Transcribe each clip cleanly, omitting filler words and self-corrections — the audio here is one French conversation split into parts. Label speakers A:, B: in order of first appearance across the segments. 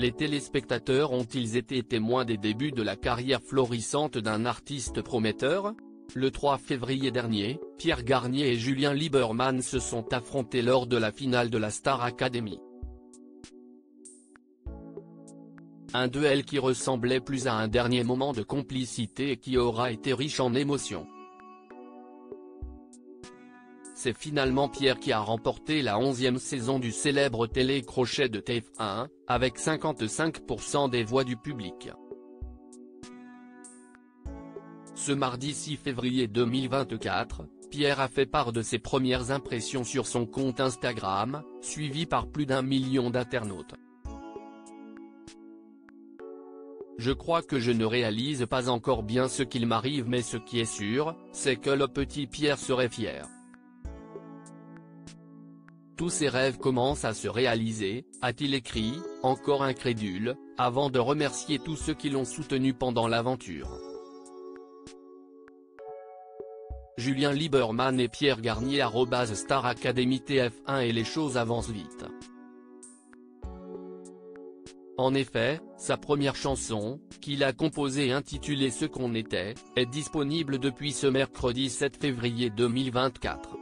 A: Les téléspectateurs ont-ils été témoins des débuts de la carrière florissante d'un artiste prometteur ? Le 3 février dernier, Pierre Garnier et Julien Lieberman se sont affrontés lors de la finale de la Star Academy. Un duel qui ressemblait plus à un dernier moment de complicité et qui aura été riche en émotions. C'est finalement Pierre qui a remporté la 11e saison du célèbre télé-crochet de TF1, avec 55% des voix du public. Ce mardi 6 février 2024, Pierre a fait part de ses premières impressions sur son compte Instagram, suivi par plus d'1 million d'internautes. Je crois que je ne réalise pas encore bien ce qu'il m'arrive, mais ce qui est sûr, c'est que le petit Pierre serait fier. Tous ses rêves commencent à se réaliser, a-t-il écrit, encore incrédule, avant de remercier tous ceux qui l'ont soutenu pendant l'aventure. Julien Lieberman et Pierre Garnier @Star Academy TF1 et les choses avancent vite. En effet, sa première chanson, qu'il a composée intitulée Ce qu'on était, est disponible depuis ce mercredi 7 février 2024.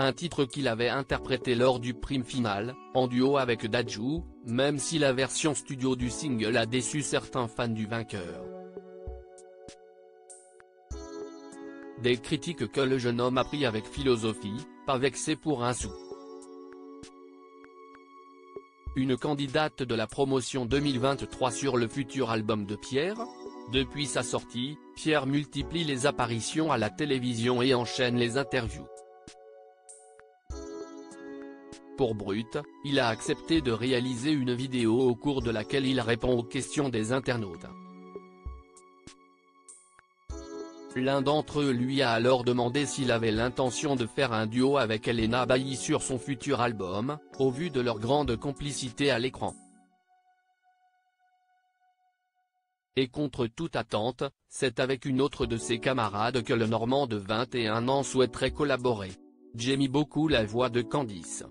A: Un titre qu'il avait interprété lors du prime final, en duo avec Dadju, même si la version studio du single a déçu certains fans du vainqueur. Des critiques que le jeune homme a pris avec philosophie, pas vexé pour un sou. Une candidate de la promotion 2023 sur le futur album de Pierre ? Depuis sa sortie, Pierre multiplie les apparitions à la télévision et enchaîne les interviews. Pour Brut, il a accepté de réaliser une vidéo au cours de laquelle il répond aux questions des internautes. L'un d'entre eux lui a alors demandé s'il avait l'intention de faire un duo avec Elena Bailly sur son futur album, au vu de leur grande complicité à l'écran. Et contre toute attente, c'est avec une autre de ses camarades que le Normand de 21 ans souhaiterait collaborer. J'aime beaucoup la voix de Candice.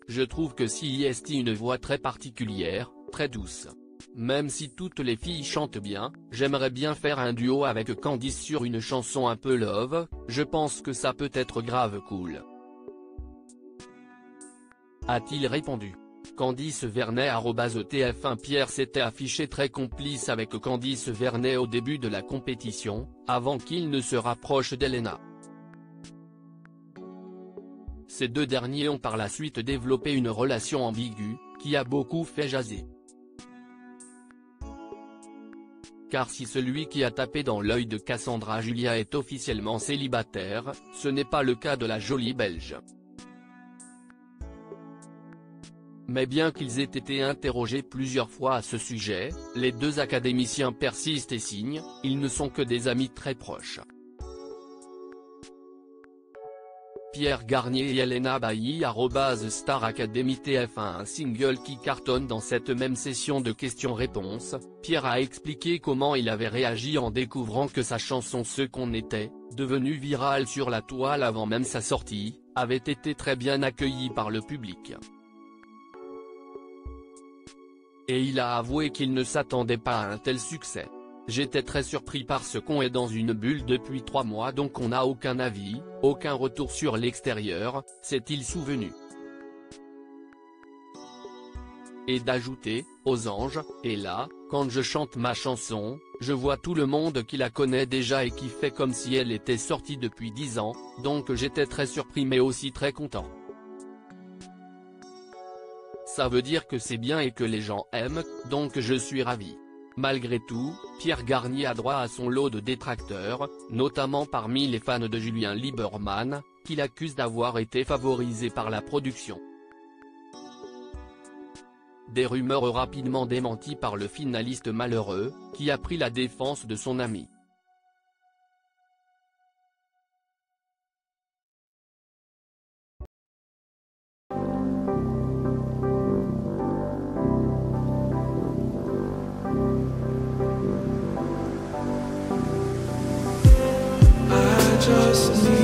A: Je trouve que c'est une voix très particulière, très douce. Même si toutes les filles chantent bien, j'aimerais bien faire un duo avec Candice sur une chanson un peu love, je pense que ça peut être grave cool. A-t-il répondu. Candice Vernet @TF1 Pierre s'était affiché très complice avec Candice Vernet au début de la compétition, avant qu'il ne se rapproche d'Elena. Ces deux derniers ont par la suite développé une relation ambiguë, qui a beaucoup fait jaser. Car si celui qui a tapé dans l'œil de Cassandra Julia est officiellement célibataire, ce n'est pas le cas de la jolie Belge. Mais bien qu'ils aient été interrogés plusieurs fois à ce sujet, les deux académiciens persistent et signent, ils ne sont que des amis très proches. Pierre Garnier et Elena Bailly @Star Academy TF1 Un single qui cartonne dans cette même session de questions-réponses, Pierre a expliqué comment il avait réagi en découvrant que sa chanson Ce qu'on était, devenue virale sur la toile avant même sa sortie, avait été très bien accueillie par le public. Et il a avoué qu'il ne s'attendait pas à un tel succès. J'étais très surpris parce qu'on est dans une bulle depuis 3 mois donc on n'a aucun avis, aucun retour sur l'extérieur, s'est-il souvenu. Et d'ajouter, aux anges, et là, quand je chante ma chanson, je vois tout le monde qui la connaît déjà et qui fait comme si elle était sortie depuis 10 ans, donc j'étais très surpris mais aussi très content. Ça veut dire que c'est bien et que les gens aiment, donc je suis ravi. Malgré tout, Pierre Garnier a droit à son lot de détracteurs, notamment parmi les fans de Julien Lieberman, qui l'accusent d'avoir été favorisé par la production. Des rumeurs rapidement démenties par le finaliste malheureux, qui a pris la défense de son ami.
B: Just need